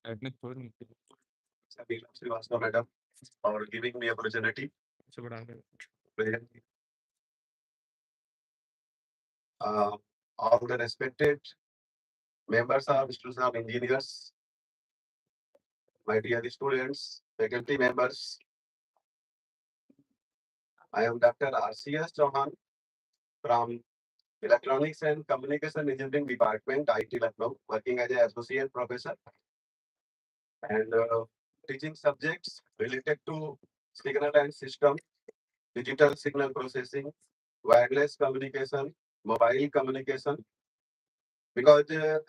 Biplab Srivastava, madam, for giving me opportunity. Uh, all the respected members of students of engineers, my dear students, faculty members, I am Dr. RCS Chauhan from Electronics and Communication Engineering Department, IT Lucknow, working as an associate professor and teaching subjects related to signal and system, digital signal processing, wireless communication, mobile communication, because the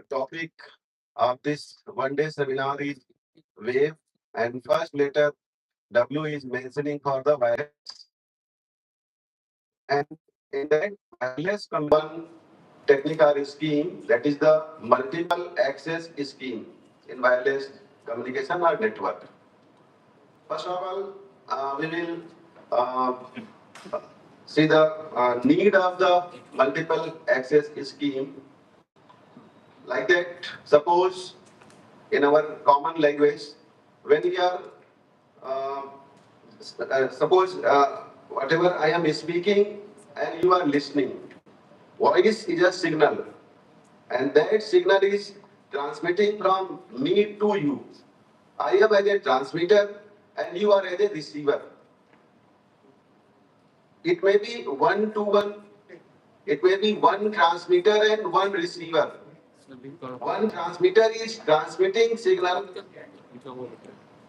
topic of this one day seminar is wave, and first letter W is mentioning for the wireless, and in that wireless one technical scheme, that is the multiple access scheme in wireless communication or network. First of all, we will uh, see the need of the multiple access scheme. Like that, suppose in our common language, when we are, uh, suppose whatever I am speaking and you are listening, voice is a signal, and that signal is transmitting from me to you. I am as a transmitter and you are as a receiver. It may be one to one, it may be one transmitter and one receiver. One transmitter is transmitting signal,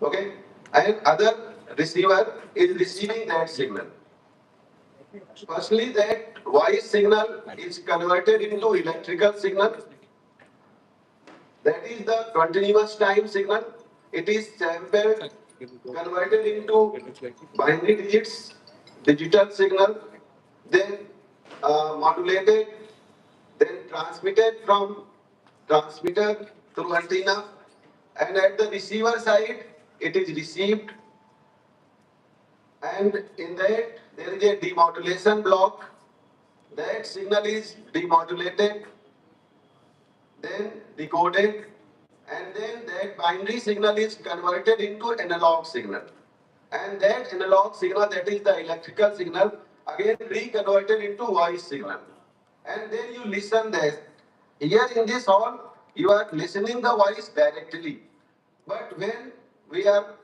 okay, and other receiver is receiving that signal. Firstly, that voice signal is converted into electrical signal. That is the continuous time signal. It is sampled, converted into binary digits, digital signal, then modulated, then transmitted from transmitter through antenna, and at the receiver side, it is received, and in that there is a demodulation block. That signal is demodulated, then decoded, and then that binary signal is converted into analog signal. And that analog signal, that is the electrical signal, again reconverted into voice signal. And then you listen that. Here in this hall, you are listening the voice directly. But when we are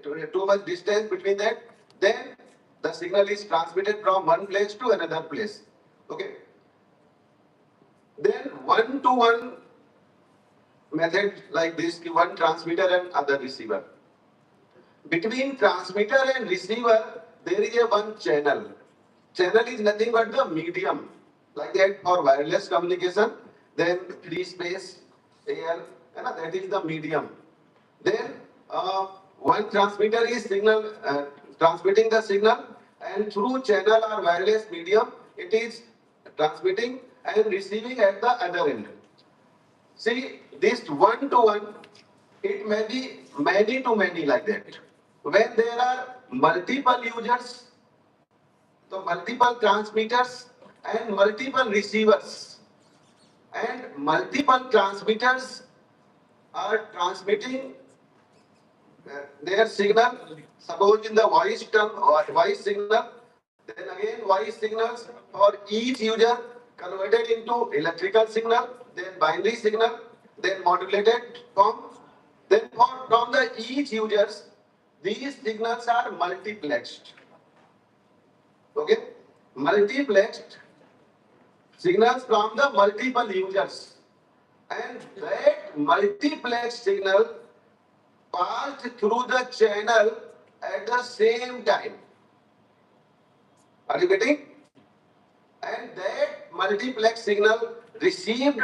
too much distance between that, then the signal is transmitted from one place to another place. Okay. Then one to one method like this, one transmitter and other receiver. Between transmitter and receiver, there is a one channel. Channel is nothing but the medium. Like that for wireless communication, then free space, air, and that is the medium. Then one transmitter is signal transmitting the signal, and through channel or wireless medium, it is transmitting and receiving at the other end. See, this one to one, it may be many to many like that. When there are multiple users, so multiple transmitters and multiple receivers, and multiple transmitters are transmitting their signal, suppose in the voice term or voice signal, then again voice signals for each user converted into electrical signal, then binary signal, then modulated form. Then from the each users, these signals are multiplexed. Okay? Multiplexed signals from the multiple users. And that multiplex signal passed through the channel at the same time. Are you getting? And that multiplex signal received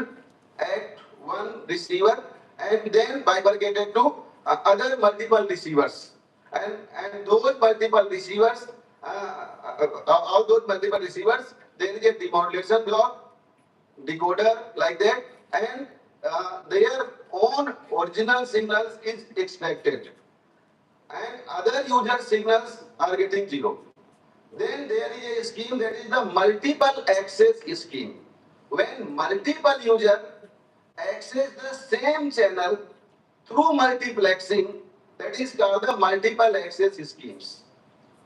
at one receiver and then bifurcated to other multiple receivers. And those multiple receivers, all those multiple receivers, there is a demodulation block, decoder like that, and their own original signals is extracted, and other user signals are getting zero. Then there is a scheme, that is the multiple access scheme. When multiple user access the same channel through multiplexing, that is called the multiple access schemes.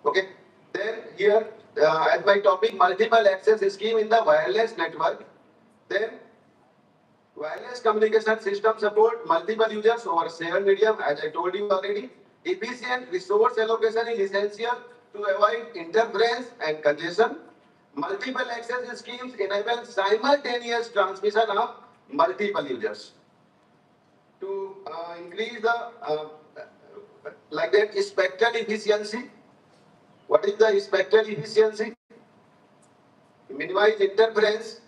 Okay. Then here, as my topic, multiple access scheme in the wireless network. Then wireless communication system support multiple users over shared medium, as I told you already. Efficient resource allocation is essential to avoid interference and congestion. Multiple access schemes enable simultaneous transmission of multiple users. To increase the like that spectral efficiency. What is the spectral efficiency? Minimize interference,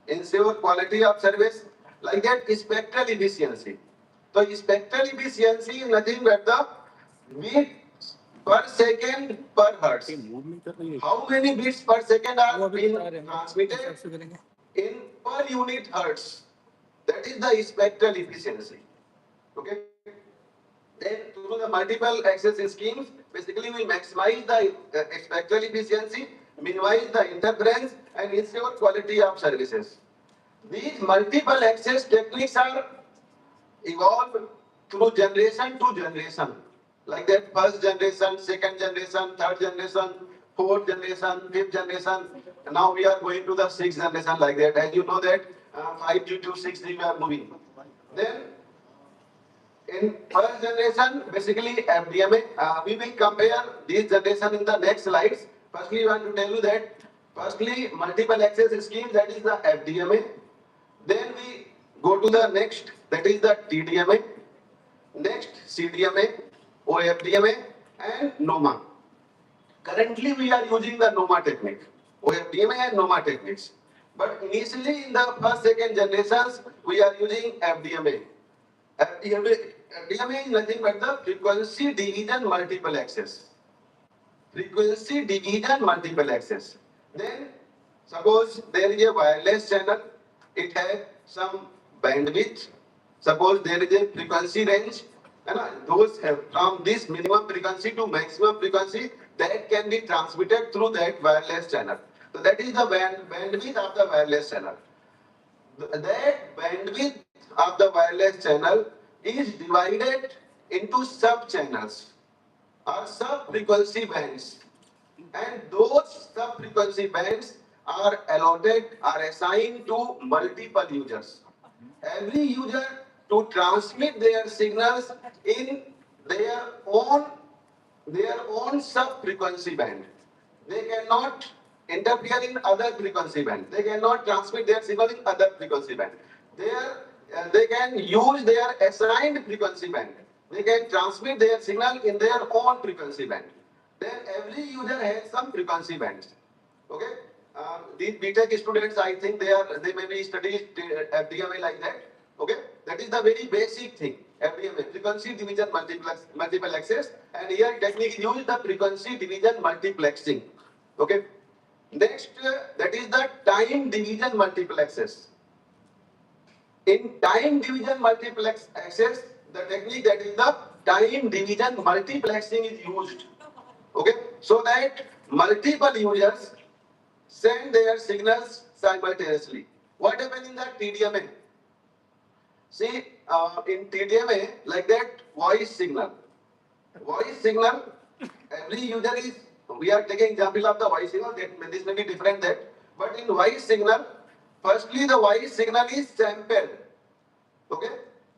ensure quality of service, like that spectral efficiency. So spectral efficiency is nothing but the bits per second per hertz. How many bits per second are being transmitted in per unit hertz? That is the spectral efficiency. Okay. Then through the multiple access schemes, basically we maximize the spectral efficiency, minimize the interference, and ensure quality of services. These multiple access techniques are evolved through generation to generation. Like that, first generation, second generation, third generation, fourth generation, fifth generation. And now we are going to the sixth generation like that. And you know that 5G to 6G we are moving. Then in first generation, basically FDMA, we will compare these generation in the next slides. Firstly, I want to tell you that firstly, multiple access scheme, that is the FDMA. Then we go to the next, that is the TDMA. Next, CDMA, OFDMA, and NOMA. Currently, we are using the NOMA technique, OFDMA and NOMA techniques. But initially, in the first, second generations, we are using FDMA. FDMA is nothing but the frequency division multiple access. Frequency division multiple access. Then, suppose there is a wireless channel, it has some bandwidth. Suppose there is a frequency range, and those from this minimum frequency to maximum frequency that can be transmitted through that wireless channel. So that is the bandwidth of the wireless channel. That bandwidth of the wireless channel is divided into sub channels or sub frequency bands, and those sub frequency bands are allotted or assigned to multiple users. Every user to transmit their signals in their own their own sub frequency band. They cannot interfere in other frequency band. They cannot transmit their signal in other frequency band. They can use their assigned frequency band. They can transmit their signal in their own frequency band. Then every user has some frequency bands. Okay. These BTech students, I think they may be studying FDMA like that. Okay, that is the very basic thing. FDMA, frequency division multiple access, and here technique use the frequency division multiplexing. Okay. Next, that is the time division multiple access. In time division multiplex access, the technique, that is the time division multiplexing is used. Okay, so that multiple users send their signals simultaneously. What happens in the TDMA? See, in TDMA, like that, voice signal. Voice signal, every user is, we are taking example of the voice signal, that this may be different that, but in voice signal, firstly the voice signal is sampled. Okay,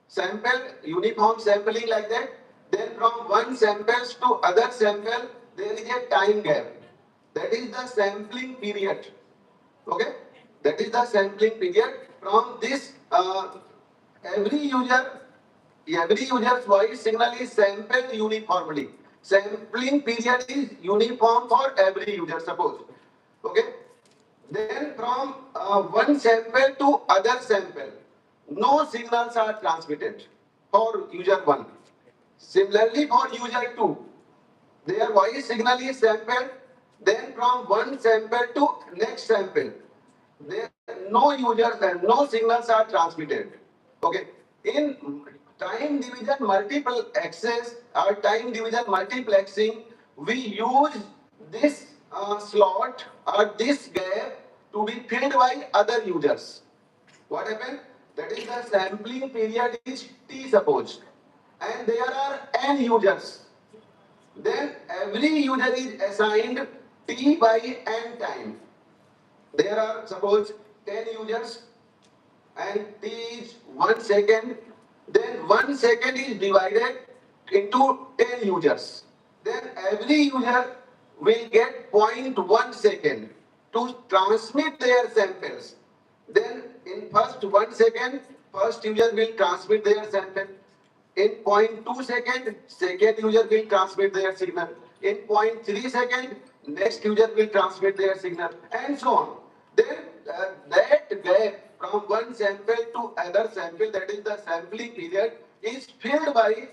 sample, uniform sampling like that. Then from one samples to other sample, there is a time gap. That is the sampling period. Okay, that is the sampling period. From this, every user's voice signal is sampled uniformly. Sampling period is uniform for every user. Suppose. Okay. Then from one sample to other sample, no signals are transmitted for user 1. Similarly for user 2, their voice signal is sampled, then from one sample to next sample, there no users and no signals are transmitted. Okay. In time division multiple access or time division multiplexing, we use this slot or this gap to be filled by other users. What happened? That is the sampling period is T suppose, and there are n users. Then every user is assigned T by n time. There are suppose 10 users and T is 1 second. Then 1 second is divided into 10 users. Then every user will get zero point 0.1 second to transmit their samples. Then in first 1 second, first user will transmit their sample. In 0.2 second, second user will transmit their signal. In 0.3 second, next user will transmit their signal, and so on. Then that gap from one sample to other sample, that is the sampling period, is filled by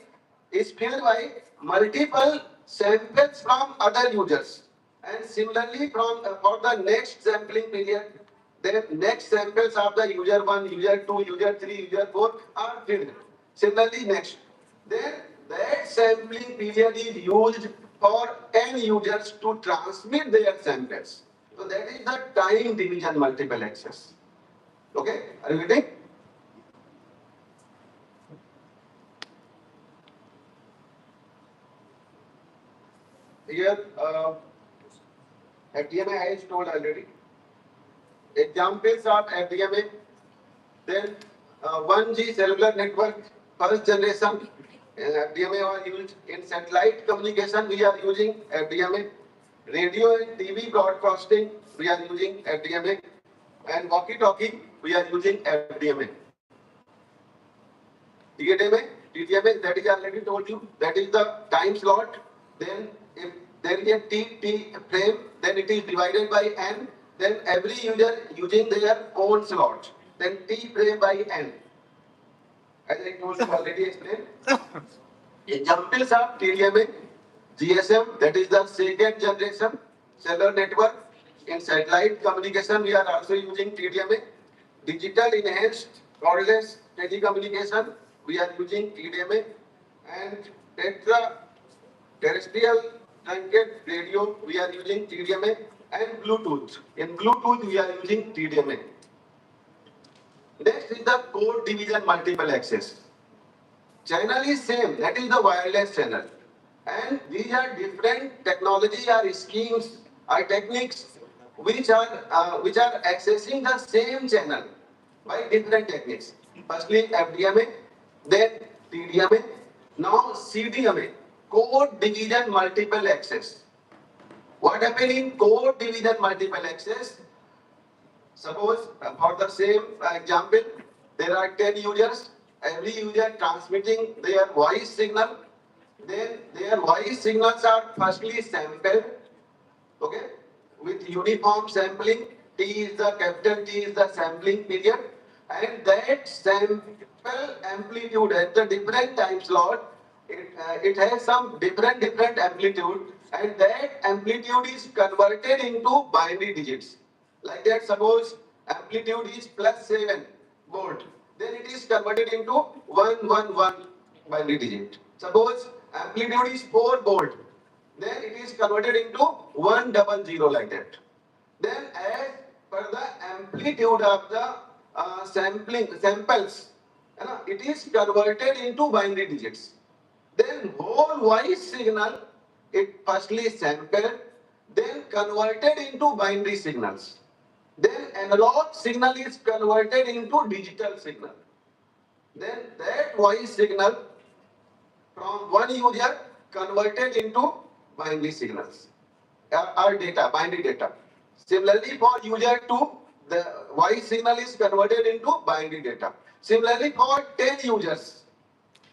multiple samples from other users. And similarly, for the next sampling period, the next samples of the user 1, user 2, user 3, user 4 are filled. Similarly, next. Then that sampling period is used for n users to transmit their samples. So that is the time division multiple access. Okay, are you getting? Here, FDMA I told already. Examples of FDMA. Then 1G cellular network, first generation. FDMA was used in satellite communication. We are using FDMA. Radio and TV broadcasting. We are using FDMA. And walkie-talkie. We are using FDMA. TDMA, that is already told you. That is the time slot. Then if there is a T frame, then it is divided by N. Then every user using their own slot. Then T frame by N. As I told you already explained. Examples of TDMA, GSM, that is the second generation cellular network. In satellite communication, we are also using TDMA. Digital enhanced cordless telecommunication, we are using TDMA. And terrestrial truncated radio, we are using TDMA. And Bluetooth. In Bluetooth, we are using TDMA. Next is the code division multiple access. Channel is same, that is the wireless channel. And these are different technology or schemes or techniques which are accessing the same channel by different techniques. Firstly FDMA, then TDMA, now CDMA, code division multiple access. What happens in code division multiple access? Suppose for the same example, there are 10 users, every user transmitting their voice signal. Then their voice signals are firstly sampled, okay, with uniform sampling. T is the capital T is the sampling period, and that sample amplitude at the different time slot, it has some different amplitude, and that amplitude is converted into binary digits. Like that, suppose amplitude is +7 volt, then it is converted into 111 binary digit. Suppose amplitude is 4 volt, then it is converted into 100 like that. Then as per the amplitude of the samples, it is converted into binary digits. Then whole voice signal, it firstly sampled, then converted into binary signals. Then analog signal is converted into digital signal. Then that voice signal from one user converted into binary signals or data, binary data. Similarly, for user 2, the voice signal is converted into binary data. Similarly, for 10 users,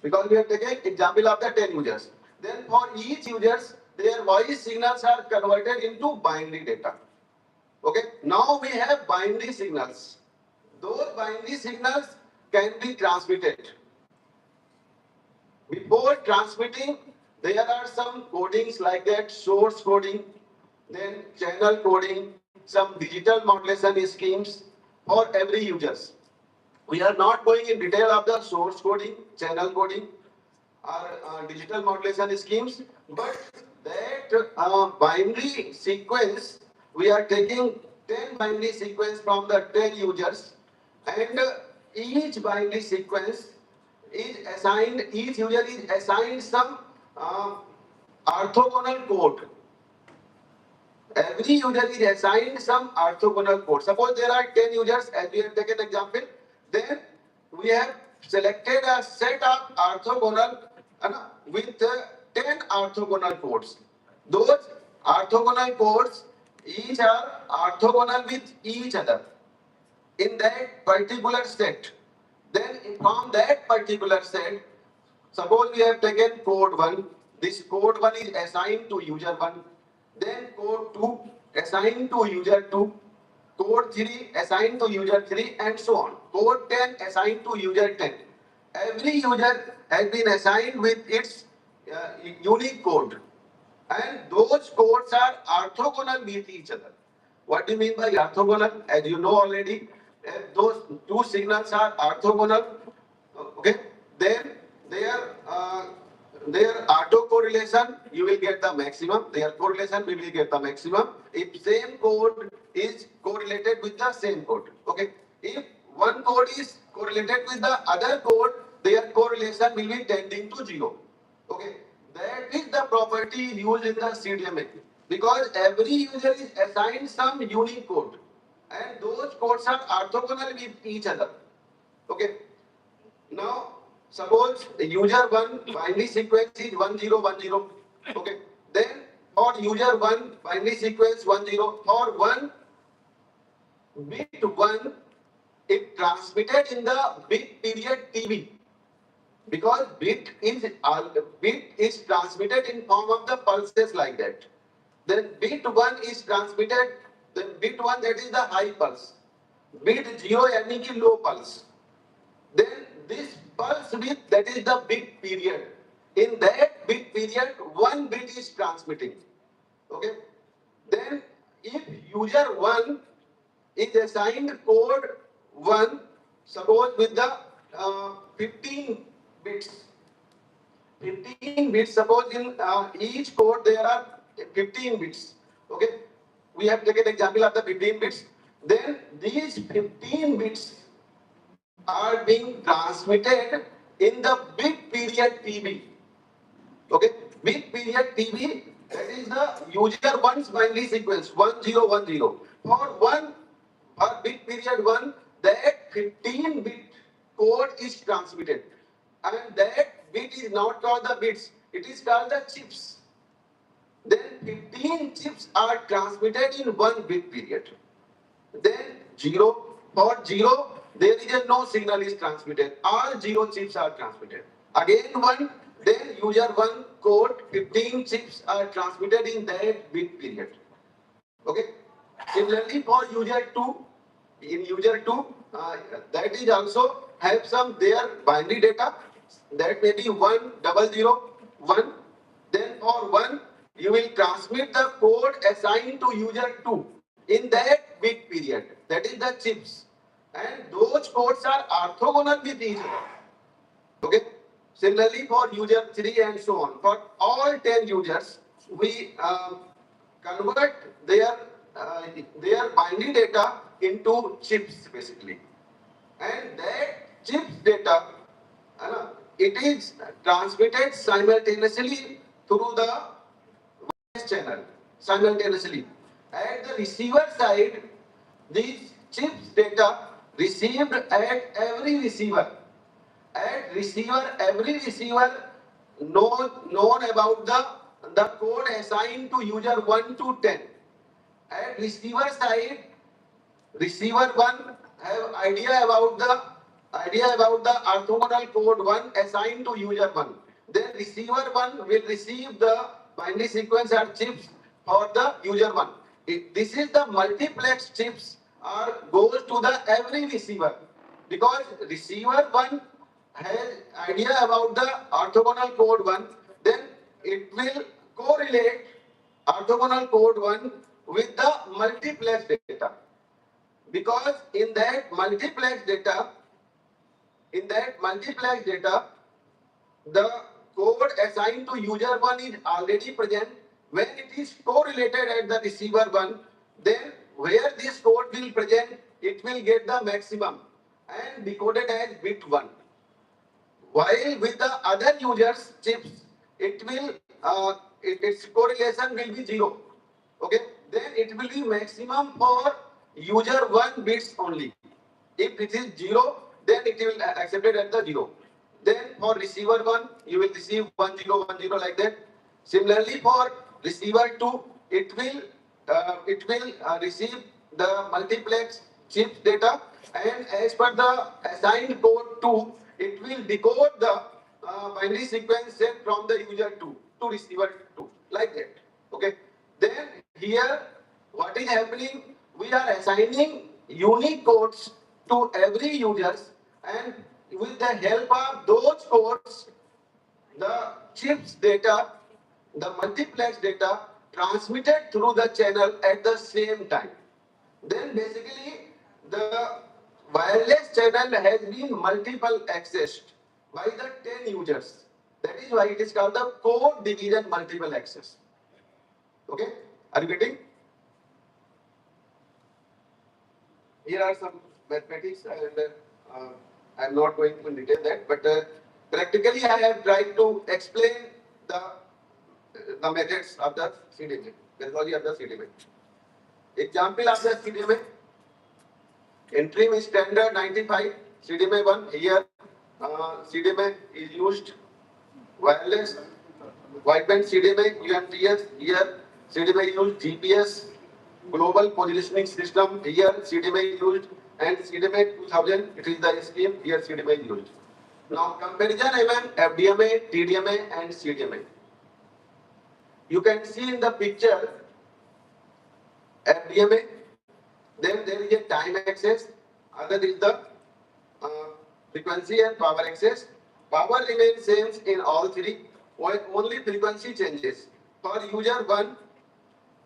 because we have taken example of the 10 users. Then for each users, their voice signals are converted into binary data. Okay, now we have binary signals. Those binary signals can be transmitted. Before transmitting, there are some codings like that, source coding, then channel coding, some digital modulation schemes for every users. We are not going in detail of the source coding, channel coding, or digital modulation schemes, but that binary sequence, we are taking 10 binary sequence from the 10 users, and each binary sequence is assigned, each user is assigned some uh, orthogonal code. Every user is assigned some orthogonal code. Suppose there are 10 users, as we have taken example, then we have selected a set of orthogonal with 10 orthogonal codes. Those orthogonal codes each are orthogonal with each other in that particular set. Then from that particular set, suppose we have taken code 1, this code 1 is assigned to user 1, then code 2 assigned to user 2, code 3 assigned to user 3, and so on. Code 10 assigned to user 10. Every user has been assigned with its unique code, and those codes are orthogonal with each other. What do you mean by orthogonal? As you know already, those two signals are orthogonal. Okay, then their autocorrelation, you will get the maximum. Their correlation, we will get the maximum. If same code is correlated with the same code. Okay, if one code is correlated with the other code, their correlation will be tending to 0. Okay, that is the property used in the CDMA, because every user is assigned some unique code, and those codes are orthogonal with each other. Okay, now suppose user 1 binary sequence is 1010. Okay, then for user 1 binary sequence 10, for 1 bit 1, it transmitted in the bit period TB, because bit is transmitted in form of the pulses like that. Then bit 1 is transmitted, then bit 1, that is the high pulse, bit 0 यानी कि low pulse. Then this pulse width, that is the bit period. In that bit period, one bit is transmitting. Okay. Then if user 1 is assigned code 1, suppose with the 15 bits. 15 bits, suppose in each code there are 15 bits. Okay. We have taken example of the 15 bits. Then these 15 bits are being transmitted in the bit period TB. Okay, bit period TB, that is the user 1's binary sequence 1010. For bit period 1, that 15 bit code is transmitted, and that bit is not called the bits, it is called the chips. Then 15 chips are transmitted in one bit period. Then 0, for 0, there is a no signal is transmitted. All 0 chips are transmitted. Again 1, then user 1 code 15 chips are transmitted in that bit period. Okay. Similarly for user 2, in user 2, that is also have some their binary data, that may be 1001. Then for 1, you will transmit the code assigned to user 2 in that bit period, that is the chips, and those codes are orthogonal with each other. Okay. Similarly for user 3 and so on. For all 10 users, we convert their binary data into chips basically, and that chips data, it is transmitted simultaneously through the channel simultaneously. At the receiver side, these chips data received at every receiver. At receiver, every receiver known about the code assigned to user 1 to 10. At receiver side, receiver 1 have idea about the orthogonal code 1 assigned to user 1. Then receiver 1 will receive the binary sequence or chips for the user 1. This is the multiplex chips are goes to the every receiver, because receiver 1 has idea about the orthogonal code 1, then it will correlate orthogonal code 1 with the multiplex data, because in that multiplex data, the code assigned to user 1 is already present. When it is correlated at the receiver 1, then where this code will present, it will get the maximum. and decoded as bit 1. While with the other users chips, it will its correlation will be 0. Okay, then it will be maximum for user 1 bits only. If it is 0, then it will accept it at the 0. Then for receiver 1, you will receive 1010 like that. Similarly for receiver 2, it will receive the multiplex chip data, and as per the assigned code 2, it will decode the binary sequence sent from the user 2 to receiver 2 like that. Okay. Then here what is happening? We are assigning unique codes to every users, and with the help of those codes, the chips data, the multiplex data transmitted through the channel at the same time. Then basically the wireless channel has been multiple accessed by the 10 users. That is why it is called the code division multiple access. Okay, are you getting? Here are some mathematics, and I'm not going to detail that, but practically I have tried to explain the methods of the CDMA, methodology of the CDMA. Example of the CDMA: entry is standard 95, CDMA 1. Here CDMA is used wireless wideband CDMA UMTS. Here CDMA used GPS global positioning system. Here CDMA used, and CDMA 2000, it is the scheme. Here CDMA used. Now comparison among FDMA, TDMA and CDMA. You can see in the picture FDMA, then there is a time access, other is the frequency and power access. Power remains same in all three, while only frequency changes. For user 1,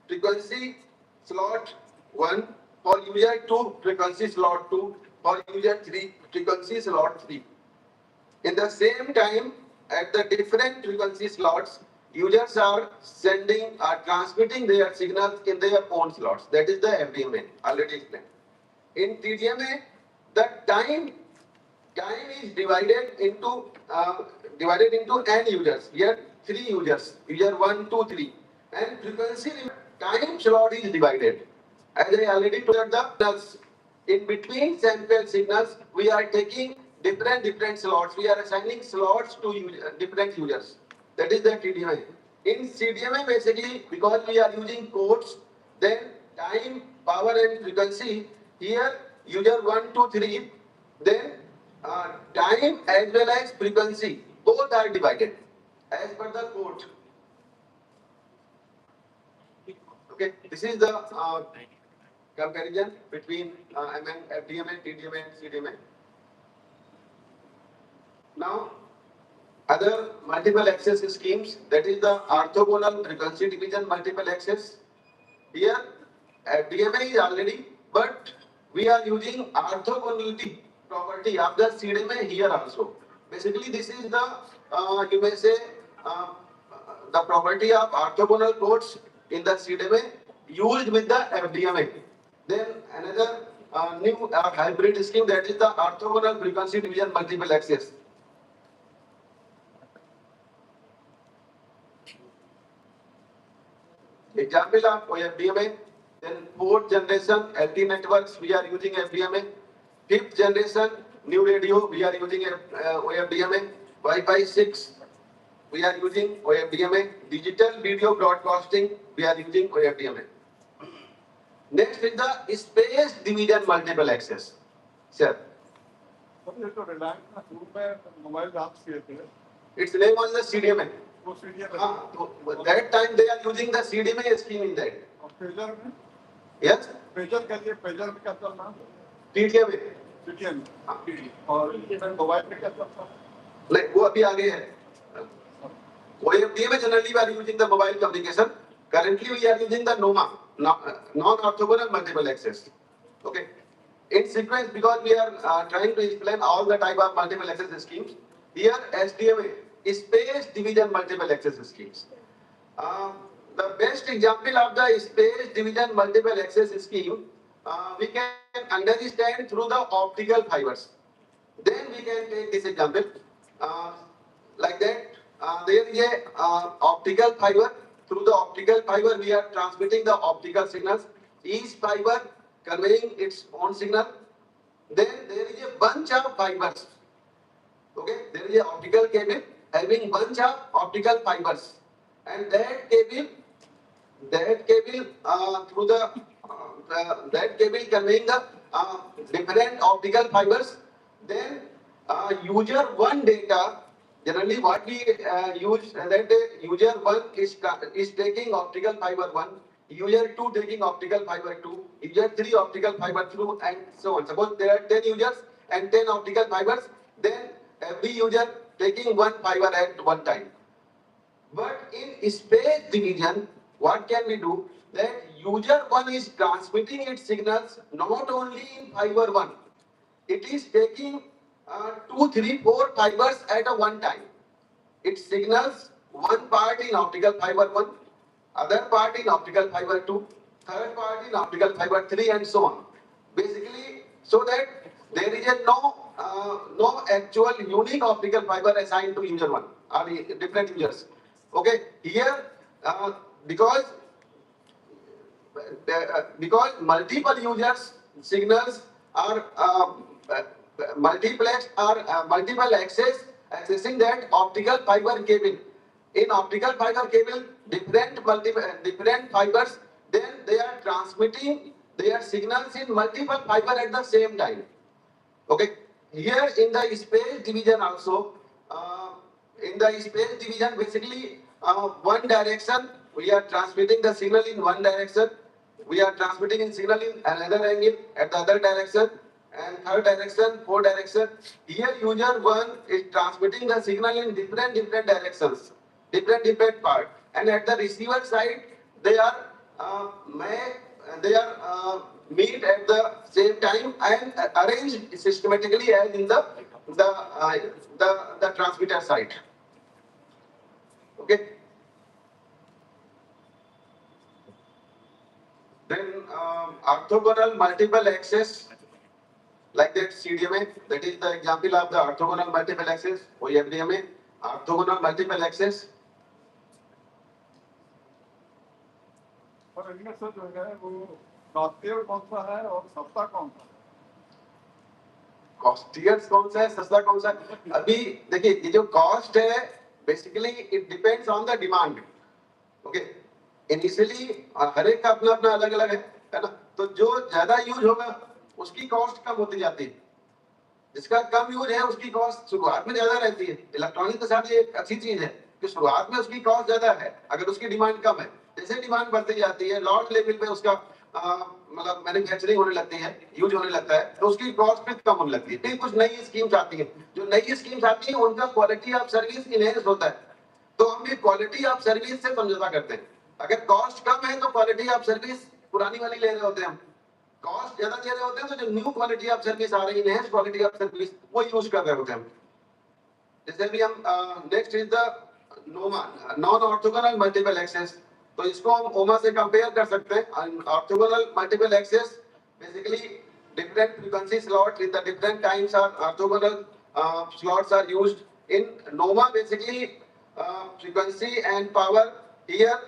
frequency slot 1, for user 2, frequency slot 2, for user 3, frequency slot 3. In the same time, at the different frequency slots, users are sending or transmitting their signals in their own slots. That is the FDMA, already explained. In TDMA, the time is divided into n users. Here 3 users, user 1, 2, 3, and frequency time slot is divided. As I already told the signals, in between sample signals, we are taking different slots. We are assigning slots to different users. That is the TDMA. In CDMA, basically, because we are using codes, then time, power, and frequency. Here, user 1, 2, 3. Then time as well as frequency, both are divided as per the code. Okay, this is the comparison between FDMA, TDMA, and CDMA. Now, other multiple access schemes, that is the orthogonal frequency division multiple access. Here, FDMA is already, but we are using orthogonality property of the CDMA here also. Basically, this is the, you may say, the property of orthogonal codes in the CDMA used with the FDMA. Then another new hybrid scheme, that is the orthogonal frequency division multiple access. Example of OFDMA, then 4th generation LTE networks, we are using FDMA. 5th generation new radio, we are using OFDMA. Wi-Fi 6, we are using OFDMA. Digital video broadcasting, we are using OFDMA. Next is the space division multiple access. Sir. Its name was the CDMA. That time they are using the CDMA scheme in that. Yes? TDMA. Like वो अभी आगे है. OFDMA generally we are using the mobile communication. Currently we are using the NOMA, non-orthogonal multiple access. Okay. In sequence, because we are trying to explain all the type of multiple access schemes. Here SDMA, space division multiple access schemes. The best example of the space division multiple access scheme, we can understand through the optical fibers. Then we can take this example like that. There is a optical fiber. Through the optical fiber, we are transmitting the optical signals. Each fiber conveying its own signal. Then there is a bunch of fibers. Okay, there is a optical cable having bunch of optical fibers, and that cable through that cable conveying the different optical fibers. Then user one data, generally what we use that user one is taking optical fiber one, user two taking optical fiber two, user three optical fiber two, and so on. Suppose there are 10 users and 10 optical fibers, then every user taking one fiber at one time. But in space division, what can we do? That user one is transmitting its signals not only in fiber one, it is taking 2, 3, 4 fibers at a one time. It signals one part in optical fiber one, other part in optical fiber two, third part in optical fiber three, and so on. Basically, so that there is no actual unique optical fiber assigned to user one or different users. Okay, here because multiple users signals are multiplexed or multiple accessing that optical fiber cable. In optical fiber cable, different fibers, then they are transmitting their signals in multiple fiber at the same time. Okay, here in the space division also, in the space division basically one direction we are transmitting the signal in one direction, we are transmitting in signal in another angle at the other direction, and third direction, fourth direction. Here user one is transmitting the signal in different directions, different part, and at the receiver side they are meet at the same time and arranged systematically as in the transmitter side. Okay. Then orthogonal multiple access, like that CDMA, that is the example of the orthogonal multiple access, OFDMA, orthogonal multiple access. और इनमें से जो है वो कॉस्टियर कौन सा है और सस्ता कौन सा है? कॉस्टियर्स कौन सा है, सस्ता कौन सा है? अभी देखिए ये जो कॉस्ट है basically it depends on the demand. Okay, initially हर एक का अपना अपना अलग अलग है ना. तो जो ज्यादा यूज होगा उसकी कॉस्ट कम होती जाती है, जिसका कम यूज है उसकी कॉस्ट शुरुआत में ज्यादा रहती है. इलेक्ट्रॉनिक के साथ ये एक अच्छी चीज है कि शुरुआत में उसकी कॉस्ट ज्यादा है अगर उसकी डिमांड कम है. जैसे डिमांड बढ़ती जाती है, लॉट लेवल पे उसका मतलब मैन्युफैक्चरिंग होने लगती है, यूज होने लगता है, तो उसकी कॉस्ट भी कम होने लगती है. फिर कुछ नई स्कीम्स आती है, जो नई स्कीम्स आती है उनका क्वालिटी ऑफ सर्विस इनहेंस होता है, तो हम भी क्वालिटी ऑफ सर्विस से समझौता करते हैं. अगर कॉस्ट कम है तो क्वालिटी ऑफ सर्विस पुरानी वाली ले रहे होते हैं हम. कॉस्ट ज्यादा ले रहे होते हैं तो जो न्यू क्वालिटी ऑफ सर्विस आ रही है, इनहेंस क्वालिटी ऑफ सर्विस, वो यूज कर रहे होते हैं. जैसे भी हम next is the NOMA, non orthogonal multiple access. तो इसको हम ओमा से कंपेयर कर सकते हैं. Orthogonal multiple access basically different frequency slots in the different times are orthogonal slots are used. In NOMA basically frequency and power. Here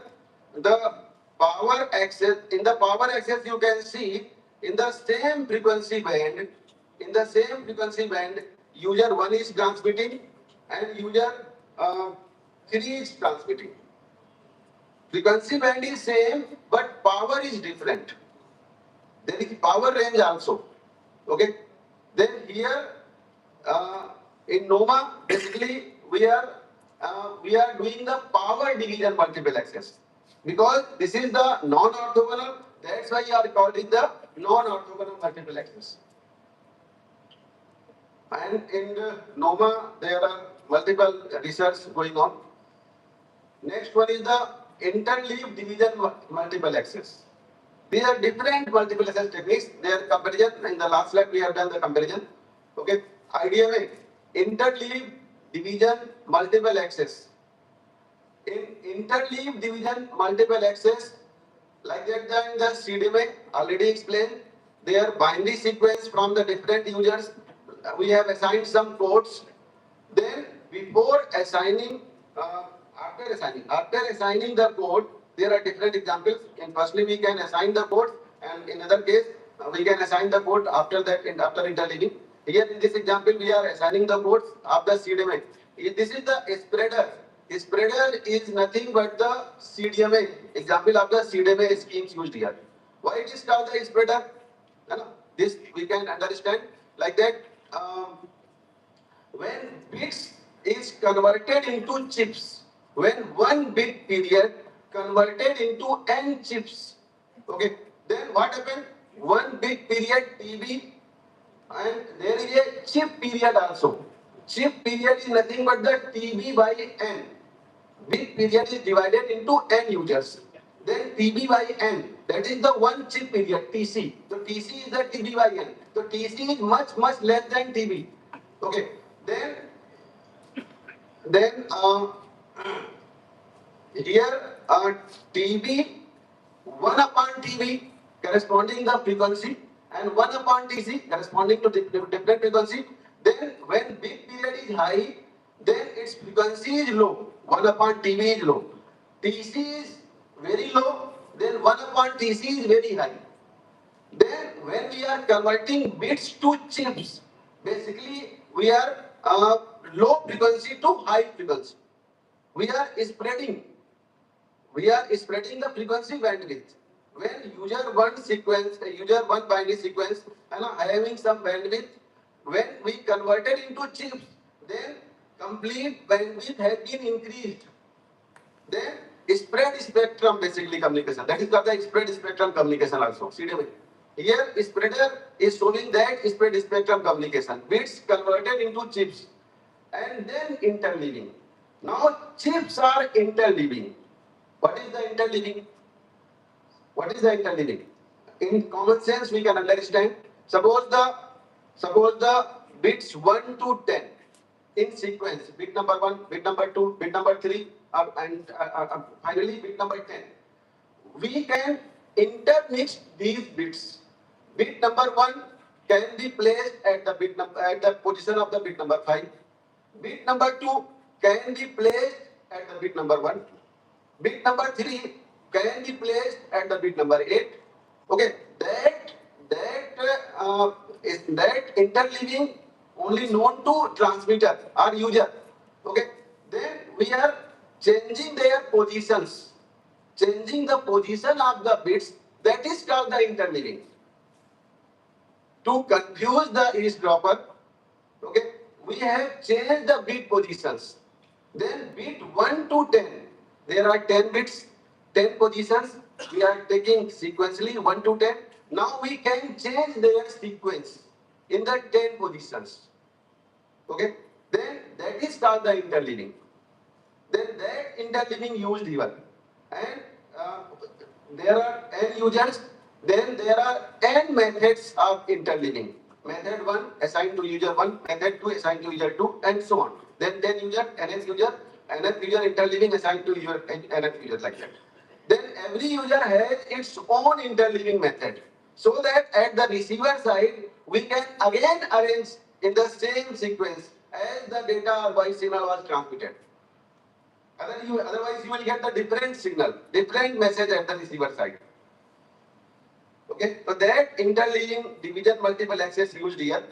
the power axis, in the power axis you can see in the same frequency band, user 1 is transmitting and user 3 is transmitting. Frequency band is same but power is different. There is power range also. Okay. Then here in NOMA basically we are doing the power division multiple access, because this is the non-orthogonal. That's why you are calling the non-orthogonal multiple access. And in NOMA there are multiple research going on. Next one is the interleaved division multiple access. These are different multiple access techniques. Their comparison in the last slide we have done the comparison. Okay, IDMA, interleaved division multiple access. In interleaved division multiple access, like that in the CDMA already explained, their binary sequence from the different users. We have assigned some codes. Then before assigning, after assigning the code, there are different examples. And firstly, we can assign the code, and in other case, we can assign the code after that, after interleaving. Here in this example, we are assigning the codes of the CDMA. This is the spreader. Spreader is nothing but the CDMA. Example of the CDMA schemes used here. Why it is called the spreader? You know, this we can understand like that. When bits is converted into chips, when one bit period converted into n chips, okay, then what happened? One bit period TB, and there is a chip period also. Chip period is nothing but the TB by n. Bit period is divided into n users. Then TB by n, that is the one chip period, TC. So TC is the TB by n. So TC is much less than TB. Okay. Then here TB 1 upon TB corresponding the frequency, and 1 upon TC corresponding to different frequency. Then when bit period is high, then its frequency is low. 1 upon TB is low. TC is very low, then 1 upon TC is very high. Then when we are converting bits to chips, basically we are low frequency to high frequency. We are spreading the frequency bandwidth. When user one binary sequence and having some bandwidth, when we converted into chips, then complete bandwidth has been increased. Then spread spectrum basically communication. That is called the spread spectrum communication also. CDMA. Here spreader is showing that spread spectrum communication. Bits converted into chips and then interleaving. Now chips are interleaving. What is the interleaving? What is the interleaving? In common sense, we can understand. Suppose the bits 1 to 10 in sequence, bit number 1, bit number 2, bit number 3, and finally bit number 10. We can intermix these bits. Bit number 1 can be placed at the position of the bit number 5. Bit number 2 can be placed at the bit number 1. Bit number 3 can be placed at the bit number 8. Okay, that interleaving only known to transmitter or user. Okay, then we are changing their positions, changing the position of the bits. That is called the interleaving. To confuse the eavesdropper, okay, we have changed the bit positions. Then bit 1 to 10, there are 10 bits, 10 positions. We are taking sequentially 1 to 10. Now we can change their sequence in the 10 positions. Okay, then that is called the interleaving. Then that interleaving used here. And there are n users, then there are n methods of interleaving. Method 1 assigned to user 1, method 2 assigned to user 2, and so on. Then 10 user, nth user interleaving assigned to user, nth user, like that. Then every user has its own interleaving method, so that at the receiver side, we can again arrange in the same sequence as the data or voice signal was transmitted. Otherwise, you will get the different signal, different message at the receiver side. Okay, so that interleaving division multiple access used here,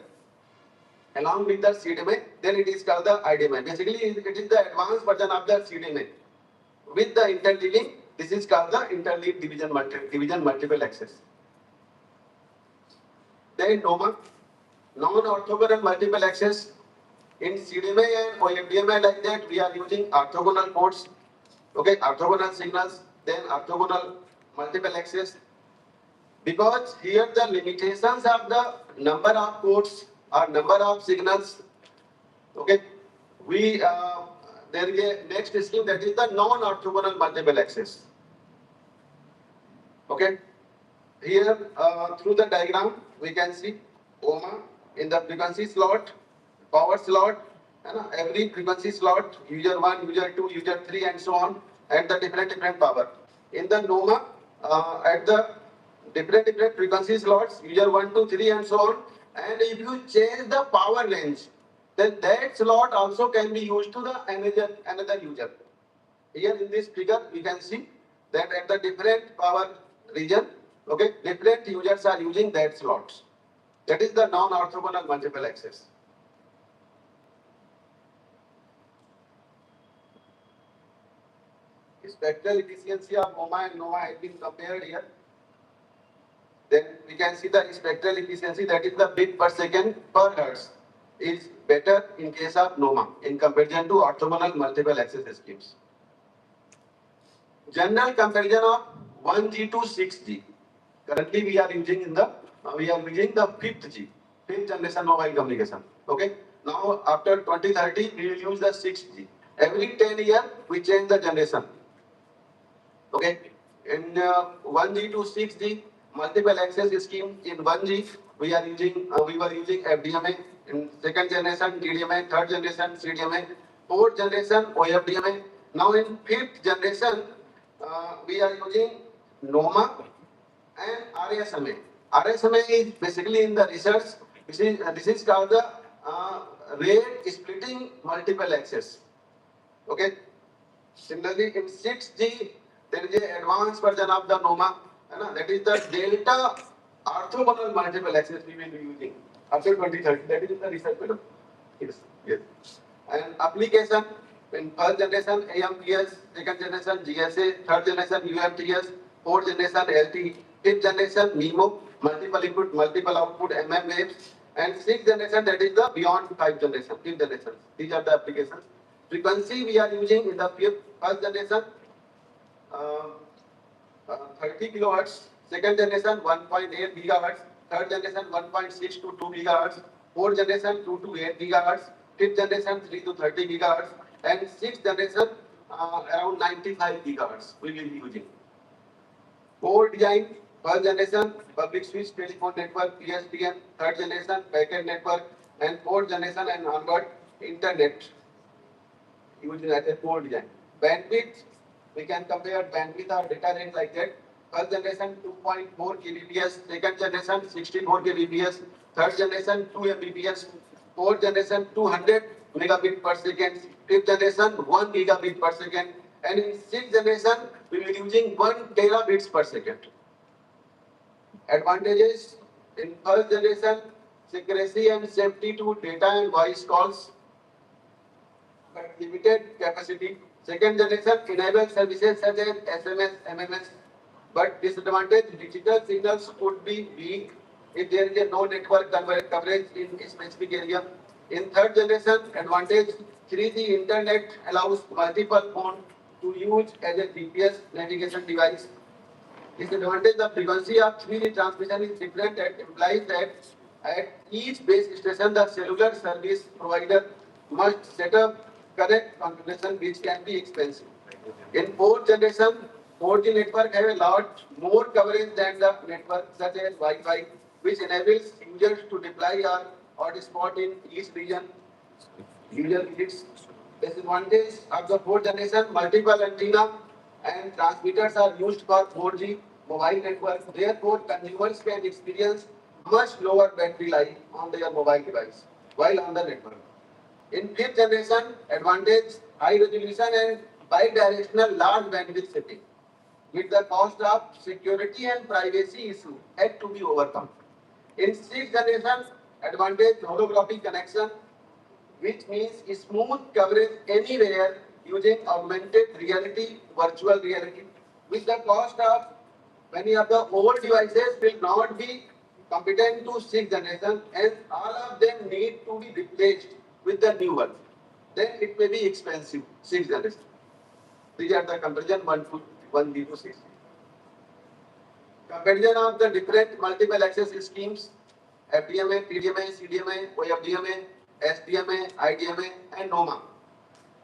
along with the CDMA, then it is called the IDMA. Basically, it is the advanced version of the CDMA. With the interleaving, this is called the interleaved division multiple access. Then NOMA, non-orthogonal multiple access. In CDMA and OFDMA like that, we are using orthogonal ports, okay, orthogonal signals, then orthogonal multiple access. Because here the limitations of the number of ports or number of signals, okay, there is a next scheme, that is the non-orthogonal multiple access. Okay, here through the diagram we can see OMA in the frequency slot, power slot, and every frequency slot, user 1, user 2, user 3, and so on, at the different power. In the NOMA, at the different frequency slots, user 1, 2, 3 and so on. And if you change the power range, then that slot also can be used to the another user. Here in this figure, we can see that at the different power region, okay, different users are using that slots. That is the non-orthogonal multiple access. Spectral efficiency of MoMA and NOMA has been compared here. Then we can see the spectral efficiency, that is the bit per second per hertz, is better in case of NOMA in comparison to orthogonal multiple access schemes. General comparison of 1G to 6G. Currently we are using the fifth generation mobile communication. Okay. Now after 2030 we will use the 6G. Every 10 years we change the generation. Okay. In 1G to 6G multiple access scheme, in 1G we were using FDMA, in second generation TDMA, third generation CDMA, fourth generation OFDMA. Now in fifth generation we are using NOMA and RSMA. RSMA is basically in the research. This is called the rate splitting multiple access. Okay. Similarly, in 6G there is an advanced version of the NOMA. That is the delta orthogonal multiple access we will be using after 2030. That is in the research paper. Yes. And application in first generation AMPS, second generation GSA, third generation UMTS, fourth generation LTE, fifth generation MIMO, multiple input, multiple output, MM waves, and sixth generation, that is the beyond fifth generation. These are the applications. Frequency we are using in the first generation 30 kilohertz, second generation 1.8 gigahertz, third generation 1.6 to 2 gigahertz, fourth generation 2 to 8 gigahertz, fifth generation 3 to 30 gigahertz, and sixth generation around 95 gigahertz we will be using. Core design, first generation public switch telephone network PSTN, third generation packet network, and fourth generation and onward internet using as a core design. Bandwidth, we can compare bandwidth or data rate like that. First generation 2.4 kbps, second generation 64 kbps, third generation 2 mbps, fourth generation 200 megabit per second, fifth generation 1 gigabit per second, and in sixth generation we will be using 1 terabits per second. Advantages in first generation: secrecy and safety to data and voice calls, but limited capacity. Second generation enables services such as SMS, MMS, but disadvantage: digital signals could be weak if there is no network coverage in a specific area. In third generation, advantage: 3G internet allows multiple phones to use as a GPS navigation device. Disadvantage: the frequency of 3G transmission is different and implies that at each base station the cellular service provider must set up correct configuration, which can be expensive. In fourth generation, 4G network have a lot more coverage than the network such as Wi-Fi, which enables users to deploy or hotspot in each region. User visits. Disadvantage of the fourth generation: multiple antenna and transmitters are used for 4G mobile network. Therefore, consumers can experience much lower battery life on their mobile device while on the network. In fifth generation, advantage: high resolution and bidirectional large bandwidth setting, with the cost of security and privacy issue had to be overcome. In sixth generation, advantage: holographic connection, which means smooth coverage anywhere using augmented reality, virtual reality, with the cost of many of the old devices will not be competent to sixth generation, and all of them need to be replaced with the new one. Then it may be expensive, sixth generation. These are the comparison 1D to 6. Comparison of the different multiple access schemes: FDMA, TDMA, CDMA, OFDMA, SDMA, IDMA, and NOMA.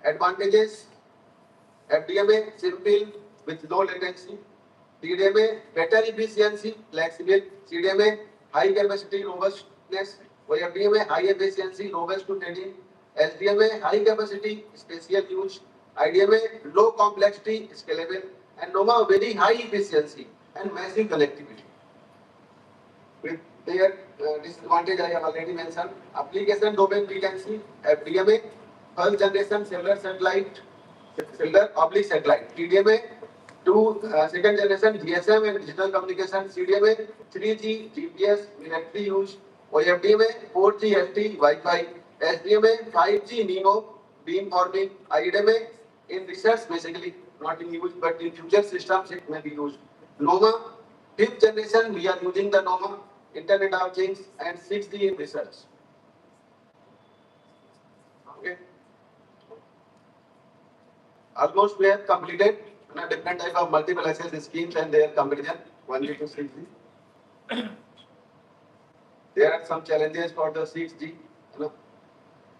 Advantages: FDMA simple with low latency, TDMA better efficiency, flexible, CDMA high capacity, robustness, OFDMA high efficiency, robust to trading, SDMA high capacity, spatial use, IDMA low complexity, scalable, and NOMA very high efficiency and massive connectivity. With their disadvantage, I have already mentioned. Application domain we can see FDMA, first generation cellular satellite, cellular oblique satellite, TDMA, second generation GSM and digital communication CDMA, 3G GPS military use, OFDMA, 4G LTE Wi-Fi, SDMA, 5G NEMO, beamforming, IDMA in research basically not in use but in future systems it may be used. NOMA, fifth generation we are using the NOMA, Internet of Things and 6G in research. Okay. Almost we have completed different type of multiple access schemes and their comparison 1G to 6G. There are some challenges for the 6G,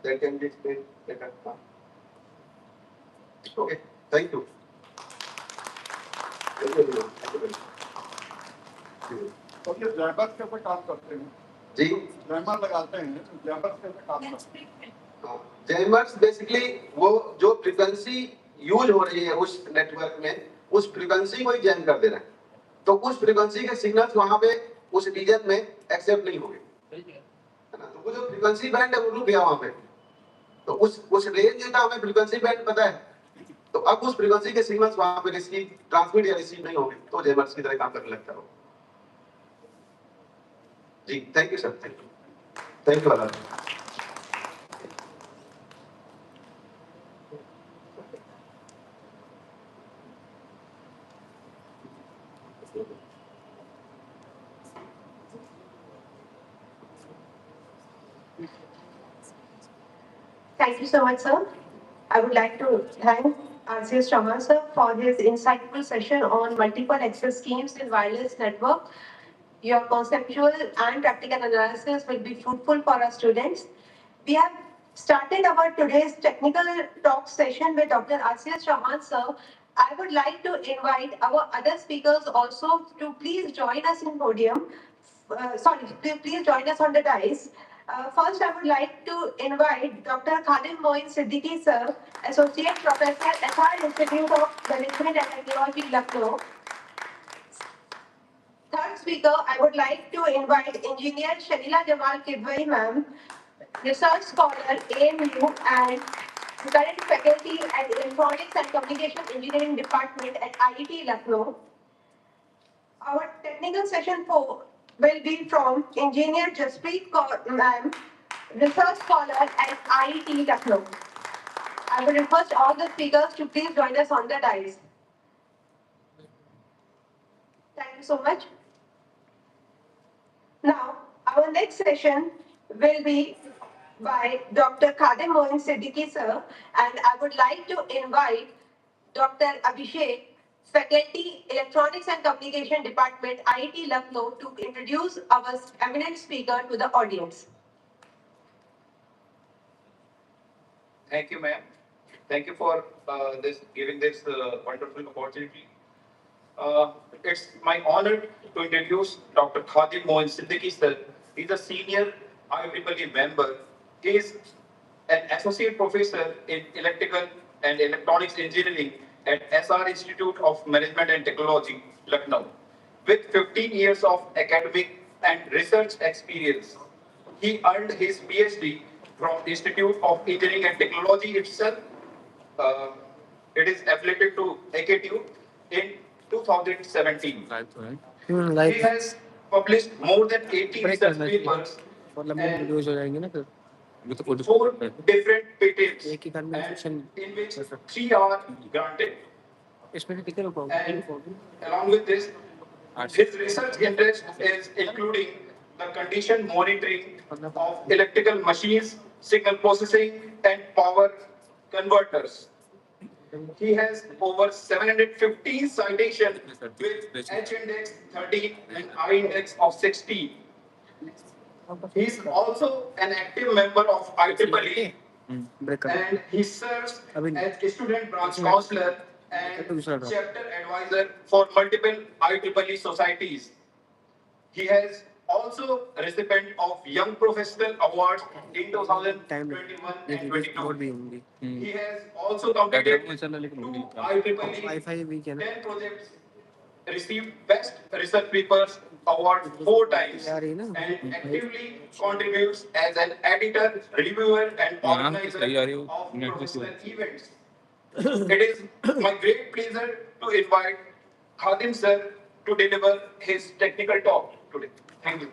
that can be explained later. Okay, thank you. Thank you very much. Thank you very much. तो ये jammers के ऊपर काम करते हैं जी jammer लगाते हैं jammers के ऊपर काम करते हैं जैमर्स बेसिकली वो जो फ्रीक्वेंसी यूज हो रही है उस नेटवर्क में उस फ्रीक्वेंसी को ही जैम कर दे रहे हैं तो उस फ्रीक्वेंसी के सिग्नल्स वहां पे उस रीजन में एक्सेप्ट नहीं होंगे है ना तो वो जो फ्रीक्वेंसी बैंड है वो रुक गया वहां पे तो उस रेंज का हमें फ्रीक्वेंसी बैंड पता है तो अब उस फ्रीक्वेंसी के सिग्नल्स वहां पे रिसीव ट्रांसमिट या रिसीव नहीं होंगे तो जैमर्स की तरह काम करने लगता है जी thank you sir thank you वाला Thank you so much, sir. I would like to thank RCS Chauhan, sir, for his insightful session on multiple access schemes in wireless network. Your conceptual and practical analysis will be fruitful for our students. We have started our today's technical talk session with Dr. RCS Chauhan, sir. I would like to invite our other speakers also to please join us in podium. Please join us on the dais. First, I would like to invite Dr. Khadim Moin Siddiqui, sir, Associate Professor, SR Institute of Management and Technology, Lucknow. Third speaker, I would like to invite Engineer Shalila Jamal Kidwai, ma'am, Research Scholar, AMU, and current faculty at Electronics and Communication Engineering Department at IIT Lucknow. Our technical session 4 will be from Engineer Jaspreet Kaur, ma'am, Research Scholar at IIT Lucknow. I will request all the speakers to please join us on the dais. Thank you so much. Now, our next session will be by Dr. Khadim Moin Siddiqui, sir, and I would like to invite Dr. Abhishek, Faculty, Electronics and Communication Department, IIT Lucknow, to introduce our eminent speaker to the audience. Thank you, ma'am. Thank you for giving this wonderful opportunity. It's my honor to introduce Dr. Khadim Moin Siddiqui, sir. He's a senior IEEE member. He is an associate professor in electrical and electronics engineering at SR Institute of Management and Technology, Lucknow. With 15 years of academic and research experience, he earned his PhD from Institute of Engineering and Technology itself. It is affiliated to AKTU in 2017. He has published more than 80 research papers and 4 different patents, and in which 3 are granted. And along with this, his research interest is including the condition monitoring of electrical machines, signal processing, and power converters. He has over 750 citations with H-index 30 and I-index of 60. He is also an active member of IEEE and he serves as a student branch counselor and chapter advisor for multiple IEEE societies. He has also recipient of Young Professional Awards in 2021 and 22. He has also completed 2 IEEE 10 projects received Best Research Papers Award 4 times and actively contributes as an editor, reviewer, and organizer of professional events. It is my great pleasure to invite Khadim sir to deliver his technical talk today. Thank you.